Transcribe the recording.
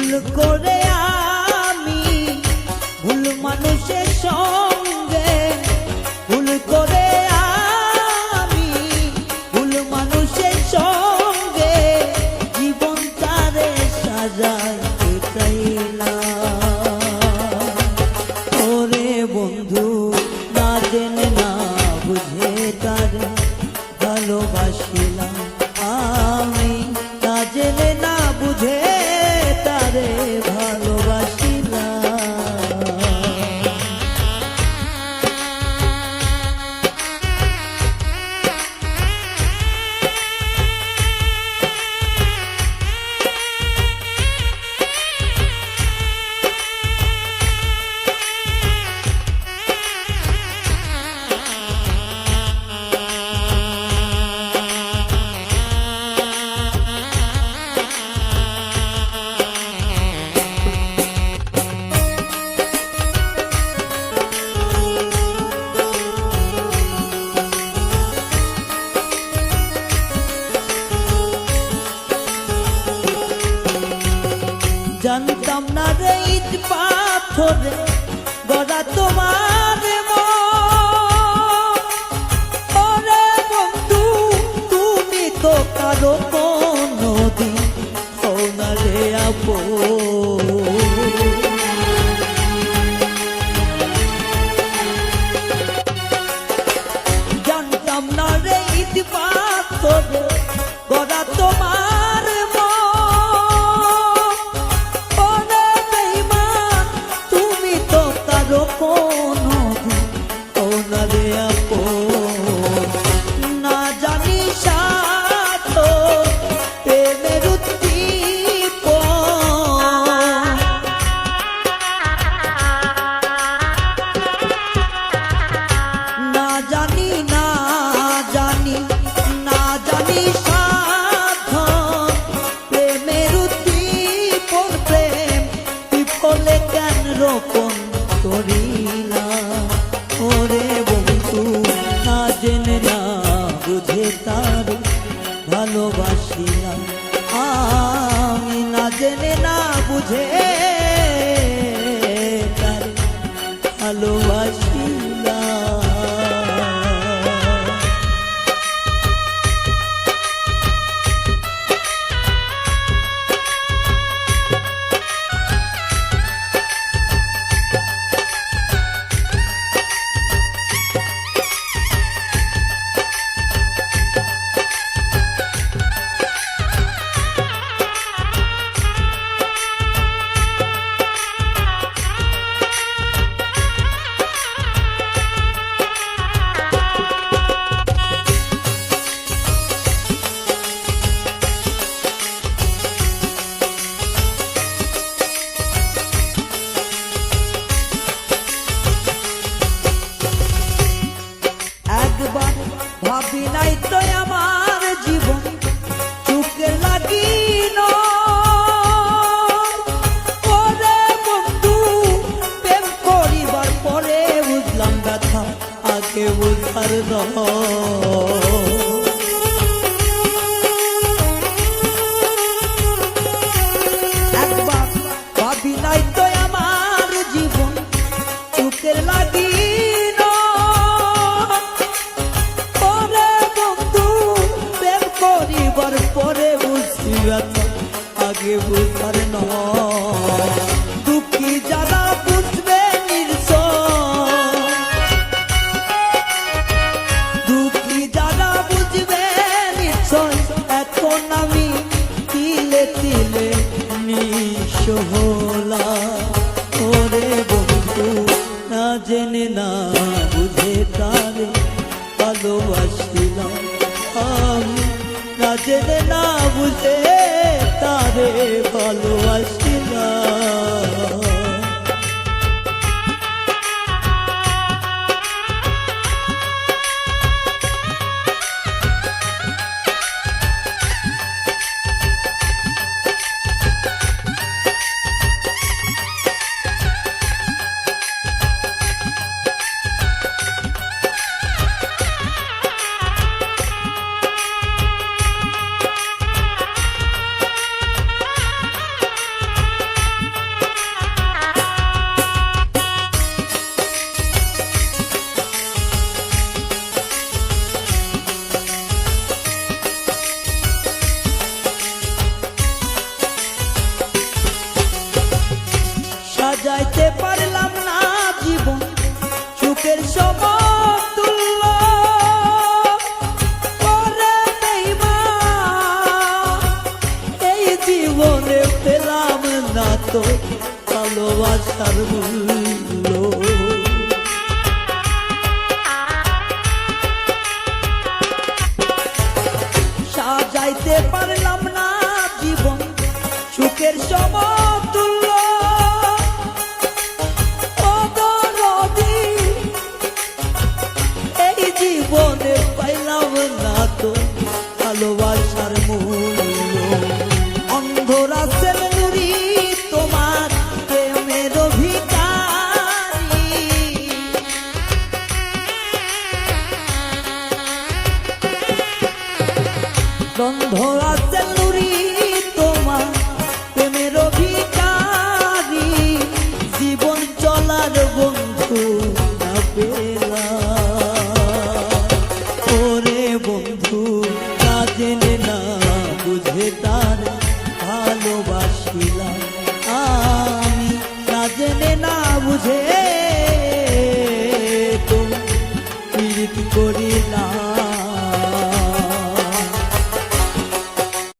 ভুল করে আমি ভুল মানুষের সঙ্গে ভুল করে আমি ভুল মানুষের সঙ্গে জীবন তারে সাজাইতে চাইলাম। ওরে বন্ধু না জেনে না বুঝে তারে ভালোবাসিলাম আমি, না জেনে না বুঝে তারে ভালোবাসিলাম। জানতাম না রে ইট পাথরে গড়া তোমার মন। ওরে বন্ধু তুমি তো কারো কোনদিন হও না রে আপন। জানতাম না রে ইট পাথরে গড়া তোমার মন। না জানি সাত প্রেমের উদ্দীপন, না জানি সাত প্রেমের উদ্দীপন। প্রেম বিফলে কেন রোপণ করিলাম। ওরে বন্ধু না জেনে না বুঝে তারে ভালোবাসিলাম আমি, না জেনে না বুঝে তারে ভালোবাসিলাম। ভাবি নাই তো আমার জীবন চুকে লাগিল। ওরে বন্ধু প্রেম করিবার পরে বুঝলাম ব্যথা আগে বুঝার একবার ভাবি নাই তো আমার জীবন চুকের লাগিল। পরে বুঝি ব্যথা আগে বুঝার নয়। দুঃখী যারা বুঝবে নির্সয়, দুঃখী যারা বুঝবে নিশ্চয়। এখন আমি তিলে তিলে নিঃস্ব হলাম। ওরে বন্ধু না জেনে না বুঝে তারে ভালোবাসিলাম আমি, না জেনে না বুঝে তারে ভালোবাসিলাম। সাজাইতে পারলাম না জীবন সুখের সমতুল্য। ওরে বেঈমান, এই জীবনে পেলাম না তো ভালোবাসার মূল্য। সাজাইতে পারলাম না জীবন সুখের সমতুল্য। ও দরদি, এই জীবনে পাইলাম না তো ভালোবাসার মূল্য। অন্ধরা সেলুরি তোমার প্রেমের ভিখারি, অন্ধরা সেলুরি তোমার প্রেমের ভিখারি। জীবন চলার বন্ধু না পেলাম। ওরে বন্ধু, না জেনে না বুঝে তার ভালোবাসিলাম আমি, না জেনে না বুঝে